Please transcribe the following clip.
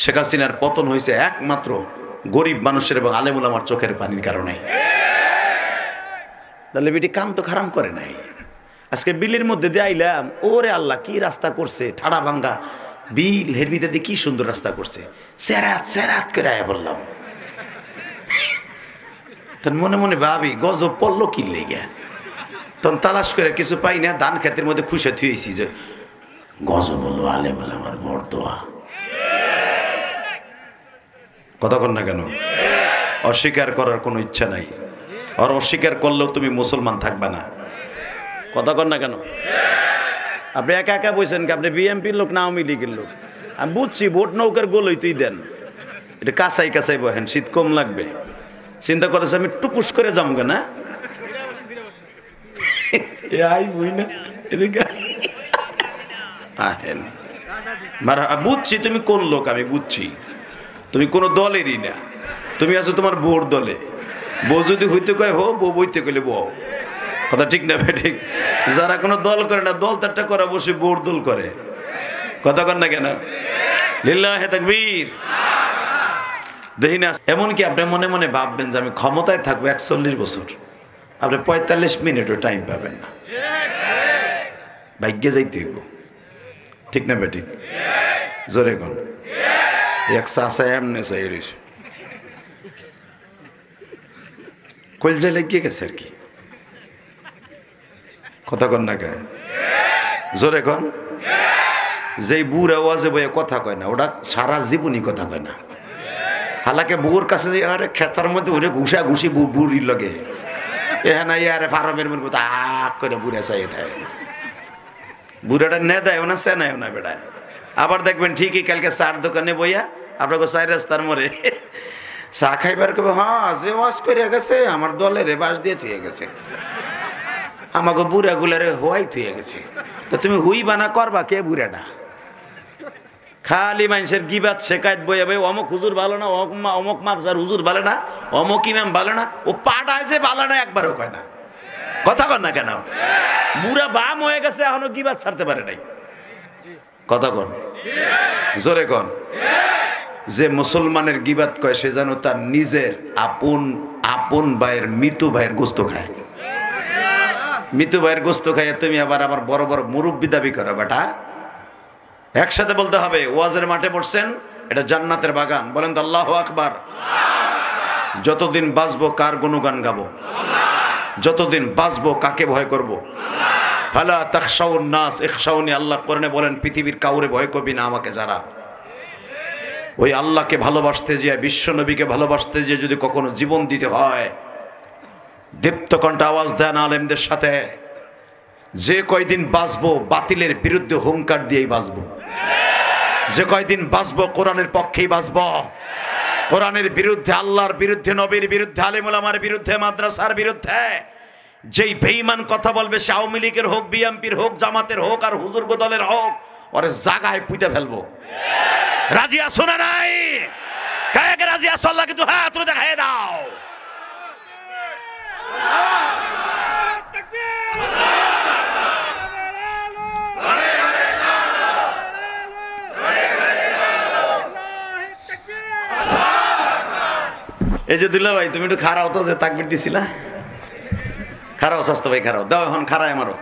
শেখ হাসিনার পতন হয়েছে একমাত্র গরিব মানুষের এবং আলেম ওলামার চোখের পানির কারণে। তাহলে বেটি কাম তো খারাপ করে নাই। আজকে বিলের মধ্যে দিয়ে আইলাম, ওরে আল্লাহ কি রাস্তা করছে, ঠাড়া ভাঙ্গা বিল, হের ভিতরে দিয়ে কি সুন্দর রাস্তা করছে, সেরাত সেরাত করে আয়া বললাম। তখন মনে মনে ভাবি গজব পড়লো কি লেগে। তখন তালাশ করে কিছু পাই না, ধান ক্ষেতের মধ্যে খুশে থুয়েছি যে গজব হলো আলেম ওলামার বরদোয়া। কথা কন না কেন? অস্বীকার করার কোনো ইচ্ছা নাই, আর অস্বীকার করলেও তুমি মুসলমান থাকবে না। কথা কন না কেন? আপনি একা একা বলছেন কি? আপনি বিএনপির লোক না আওয়ামী লীগের লোক? আমি বুঝছি ভোট নৌকার গোলই তুই দেন, এটা কাঁচাই কাঁচাই বহেন, শীত কম লাগবে। চিন্তা করেছে আমি টুপুস করে যাবো না, বুঝছি তুমি কোন লোক, আমি বুঝছি তুমি কোন দলেরই না, তুমি আছো তোমার বোর দলে। বউ যদি হইতে কয় হো, বউ বইতে কইলে বউ। কথা ঠিক না ঠিক? যারা কোনো দল করে না, দল তারটা করে অবশ্যই বোর দল করে। কথা কন না কেন? লিল্লাহে তাকবীর। দেখি না, এমনকি আপনি মনে মনে ভাববেন যে আমি ক্ষমতায় থাকবো 41 বছর, আপনি 45 মিনিটও টাইম পাবেন না, ভাগ্যে যাইতে হইব। ঠিক না বেঠিক? জোরে কোন এক চাষা এমনি চাই রয়েছে, কলজা লেগে গেছে আর কি। কথা কন না কে? জোরে কোন। যেই বুড়া ওয়াজে বইয়ে কথা কয় না, ওটা সারা জীবনই কথা কয় না। হালাকে বুড়োর কাছে যে আরে খেতার মধ্যে ওরে ঘুষা ঘুষি বুড়ির লগে এখানে আরে ফার্মের মধ্যে আক করে বুড়া চাই থাকে। বুড়াটা নে দেয় না, সে নেয় না বেড়ায়। আবার দেখবেন ঠিকই কালকে চার দোকানে বইয়া আপনাকে 4 রাস্তার মোড়ে চা খাইবার কবে, হ্যাঁ যে ওয়াজ করে গেছে আমার দলের বাস দিয়ে থুয়ে গেছে, আমাকে বুড়া গুলারে হওয়াই থুয়ে গেছে। তো তুমি হুই বানা করবা কে? বুড়াটা খালি মানুষের গিবাত শেখায়ত বইয়া ভাই, অমুক হুজুর ভালো না, অমুক মাদ্রাসার হুজুর ভালো না, অমুক ইমাম ভালো না। ও পাটা আছে ভালো না, একবারও কয় না। কথা কন না কেন? বুড়া বাম হয়ে গেছে, এখনো গিবাত ছাড়তে পারে নাই। কথা কন, জোরে কন। যে মুসলমানের গিবাত কয় সে যেন তার নিজের আপন ভাইয়ের মৃত ভাইয়ের গোস্ত খায়। মৃত ভাইয়ের গোস্ত খায় তুমি আবার আমার বড় বড় মুরব্বি দাবি করো বেটা। একসাথে বলতে হবে, ওয়াজের মাঠে পড়ছেন, এটা জান্নাতের বাগান। বলেন তো আল্লাহু আকবার। যতদিন বাঁচবো কার গুণগান গাবো? যতদিন বাঁচবো কাকে ভয় করব? ফালা তাখশাউন নাস ইখশাউনি। আল্লাহ কোরআনে বলেন পৃথিবীর কাউরে ভয় করবি না, আমাকে যারা। ওই আল্লাহকে ভালোবাসতে যে, বিশ্ব নবীকে ভালোবাসতে যে যদি কখনো জীবন দিতে হয়, দীপ্ত কণ্ঠে আওয়াজ দেন আলেমদের সাথে, যে কয়দিন বাঁচবো বাতিলের বিরুদ্ধে হুঙ্কার দিয়েই বাঁচবো। যে কয়দিন বাঁচবো কোরআনের পক্ষেই বাঁচবো। কোরআনের বিরুদ্ধে, আল্লাহর বিরুদ্ধে, নবীর বিরুদ্ধে, আলেম ওলামার বিরুদ্ধে, মাদ্রাসার বিরুদ্ধে যেই বেঈমান কথা বলবে, সে আওয়ামী লীগের হোক, বিএনপির হোক, জামাতের হোক, আর হুজুর দলের হোক, ওরে জায়গায় পুঁতে ফেলবো। রাজি আছো না নাই? কাকে রাজি আছো? আল্লাহ কিন্তু হাত তুলে দেখায় দাও। এই যে দুলা ভাই, তুমি একটু খারাও তো, যে তাকবীর দিছিলা, খারাও স্বাস্থ্য ভাই, খারাও দাও এখন, খারায় আমারও